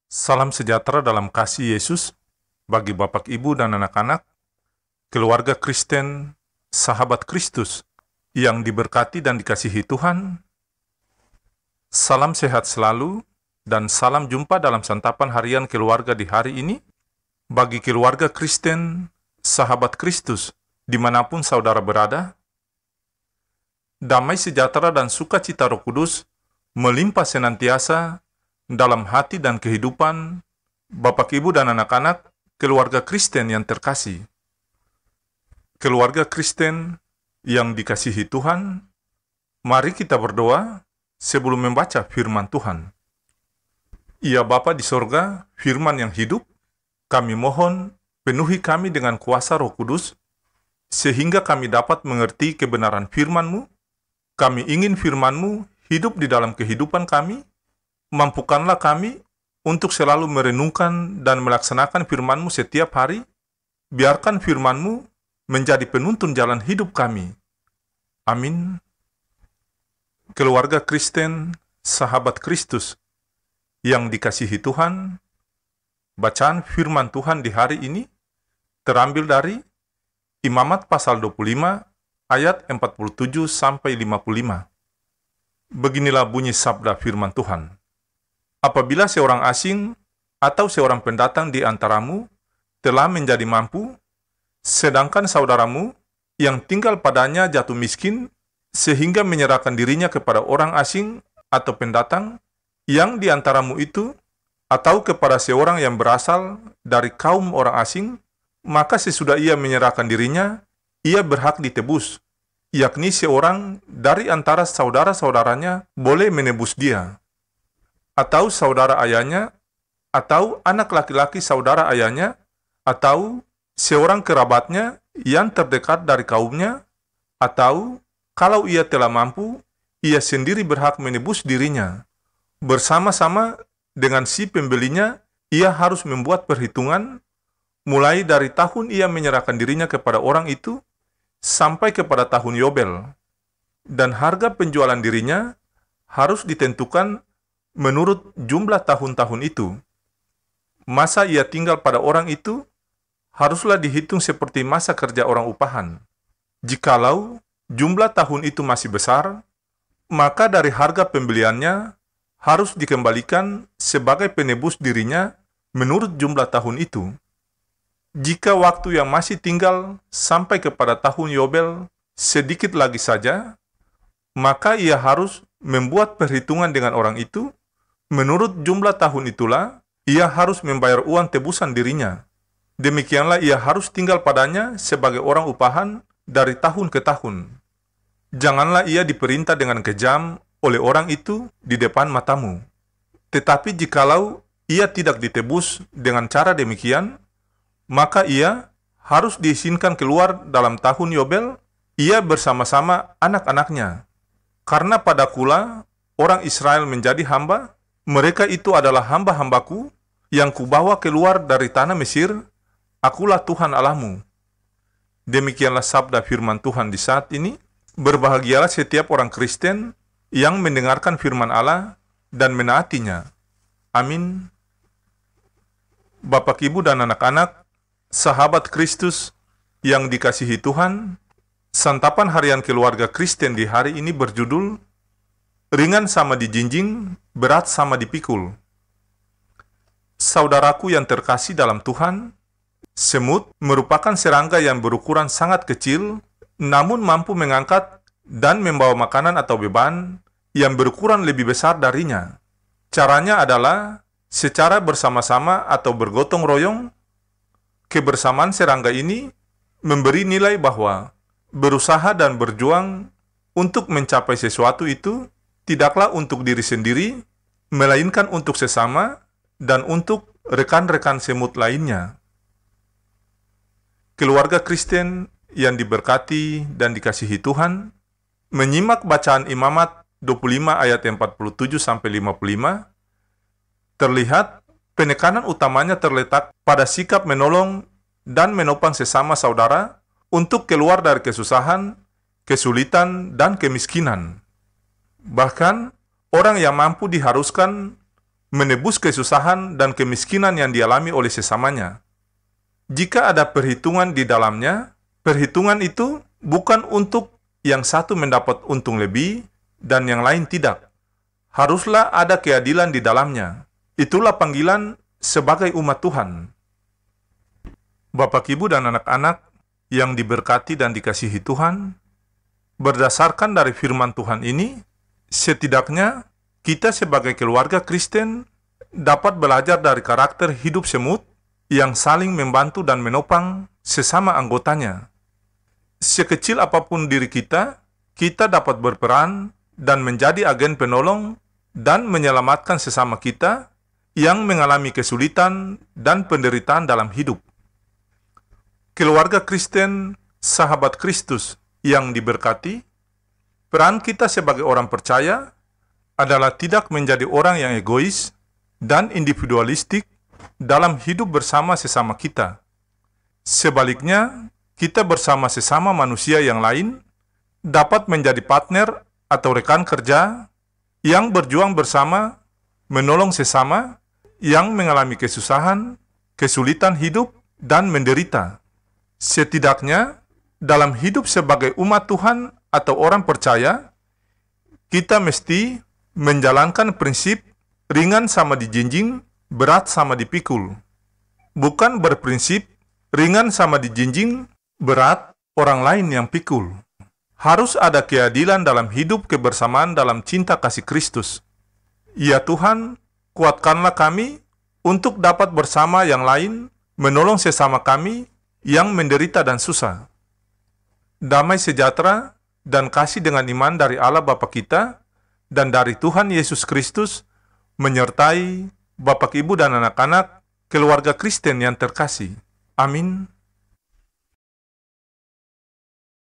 Salam sejahtera dalam kasih Yesus bagi Bapak, Ibu, dan anak-anak, keluarga Kristen, sahabat Kristus yang diberkati dan dikasihi Tuhan. Salam sehat selalu dan salam jumpa dalam santapan harian keluarga di hari ini. Bagi keluarga Kristen, sahabat Kristus, dimanapun saudara berada, damai sejahtera dan sukacita Roh Kudus melimpah senantiasa dalam hati dan kehidupan Bapak, Ibu, dan anak-anak keluarga Kristen yang terkasih. Keluarga Kristen yang dikasihi Tuhan, mari kita berdoa sebelum membaca firman Tuhan. Ya Bapa di sorga, firman yang hidup, kami mohon penuhi kami dengan kuasa Roh Kudus, sehingga kami dapat mengerti kebenaran firman-Mu. Kami ingin firman-Mu hidup di dalam kehidupan kami. Mampukanlah kami untuk selalu merenungkan dan melaksanakan firman-Mu setiap hari. Biarkan firman-Mu menjadi penuntun jalan hidup kami. Amin. Keluarga Kristen, sahabat Kristus yang dikasihi Tuhan, bacaan firman Tuhan di hari ini terambil dari Imamat pasal 25 ayat 47 sampai 55. Beginilah bunyi sabda firman Tuhan. Apabila seorang asing atau seorang pendatang di antaramu telah menjadi mampu, sedangkan saudaramu yang tinggal padanya jatuh miskin, sehingga menyerahkan dirinya kepada orang asing atau pendatang yang di antaramu itu, atau kepada seorang yang berasal dari kaum orang asing, maka sesudah ia menyerahkan dirinya, ia berhak ditebus, yakni seorang dari antara saudara-saudaranya boleh menebus dia, atau saudara ayahnya, atau anak laki-laki saudara ayahnya, atau seorang kerabatnya yang terdekat dari kaumnya, atau kalau ia telah mampu, ia sendiri berhak menebus dirinya. Bersama-sama dengan si pembelinya, ia harus membuat perhitungan mulai dari tahun ia menyerahkan dirinya kepada orang itu, sampai kepada tahun Yobel. Dan harga penjualan dirinya harus ditentukan menurut jumlah tahun-tahun itu. Masa ia tinggal pada orang itu haruslah dihitung seperti masa kerja orang upahan. Jikalau jumlah tahun itu masih besar, maka dari harga pembeliannya harus dikembalikan sebagai penebus dirinya menurut jumlah tahun itu. Jika waktu yang masih tinggal sampai kepada tahun Yobel sedikit lagi saja, maka ia harus membuat perhitungan dengan orang itu. Menurut jumlah tahun itulah, ia harus membayar uang tebusan dirinya. Demikianlah ia harus tinggal padanya sebagai orang upahan dari tahun ke tahun. Janganlah ia diperintah dengan kejam oleh orang itu di depan matamu. Tetapi jikalau ia tidak ditebus dengan cara demikian, maka ia harus diizinkan keluar dalam tahun Yobel, ia bersama-sama anak-anaknya. Karena pada kula orang Israel menjadi hamba, mereka itu adalah hamba-hambaku yang kubawa keluar dari tanah Mesir, akulah Tuhan Allahmu. Demikianlah sabda firman Tuhan di saat ini. Berbahagialah setiap orang Kristen yang mendengarkan firman Allah dan menaatinya. Amin. Bapak, Ibu, dan anak-anak, sahabat Kristus yang dikasihi Tuhan, santapan harian keluarga Kristen di hari ini berjudul Ringan sama dijinjing, berat sama dipikul. Saudaraku yang terkasih dalam Tuhan, semut merupakan serangga yang berukuran sangat kecil, namun mampu mengangkat dan membawa makanan atau beban yang berukuran lebih besar darinya. Caranya adalah secara bersama-sama atau bergotong royong. Kebersamaan serangga ini memberi nilai bahwa berusaha dan berjuang untuk mencapai sesuatu itu tidaklah untuk diri sendiri, melainkan untuk sesama dan untuk rekan-rekan semut lainnya. Keluarga Kristen yang diberkati dan dikasihi Tuhan, menyimak bacaan Imamat 25 ayat 47 sampai 55, terlihat penekanan utamanya terletak pada sikap menolong dan menopang sesama saudara untuk keluar dari kesusahan, kesulitan, dan kemiskinan. Bahkan, orang yang mampu diharuskan menebus kesusahan dan kemiskinan yang dialami oleh sesamanya. Jika ada perhitungan di dalamnya, perhitungan itu bukan untuk yang satu mendapat untung lebih dan yang lain tidak. Haruslah ada keadilan di dalamnya. Itulah panggilan sebagai umat Tuhan. Bapak, Ibu, dan anak-anak yang diberkati dan dikasihi Tuhan, berdasarkan dari firman Tuhan ini, setidaknya kita sebagai keluarga Kristen dapat belajar dari karakter hidup semut yang saling membantu dan menopang sesama anggotanya. Sekecil apapun diri kita, kita dapat berperan dan menjadi agen penolong dan menyelamatkan sesama kita yang mengalami kesulitan dan penderitaan dalam hidup. Keluarga Kristen, sahabat Kristus yang diberkati, peran kita sebagai orang percaya adalah tidak menjadi orang yang egois dan individualistik dalam hidup bersama sesama kita. Sebaliknya, kita bersama sesama manusia yang lain dapat menjadi partner atau rekan kerja yang berjuang bersama, menolong sesama yang mengalami kesusahan, kesulitan hidup, dan menderita. Setidaknya, dalam hidup sebagai umat Tuhan atau orang percaya, kita mesti menjalankan prinsip ringan sama dijinjing, berat sama dipikul. Bukan berprinsip ringan sama dijinjing, berat orang lain yang pikul. Harus ada keadilan dalam hidup kebersamaan dalam cinta kasih Kristus. Ya Tuhan, kuatkanlah kami untuk dapat bersama yang lain menolong sesama kami yang menderita dan susah. Damai sejahtera dan kasih dengan iman dari Allah Bapa kita dan dari Tuhan Yesus Kristus menyertai Bapak, Ibu, dan anak-anak keluarga Kristen yang terkasih. Amin.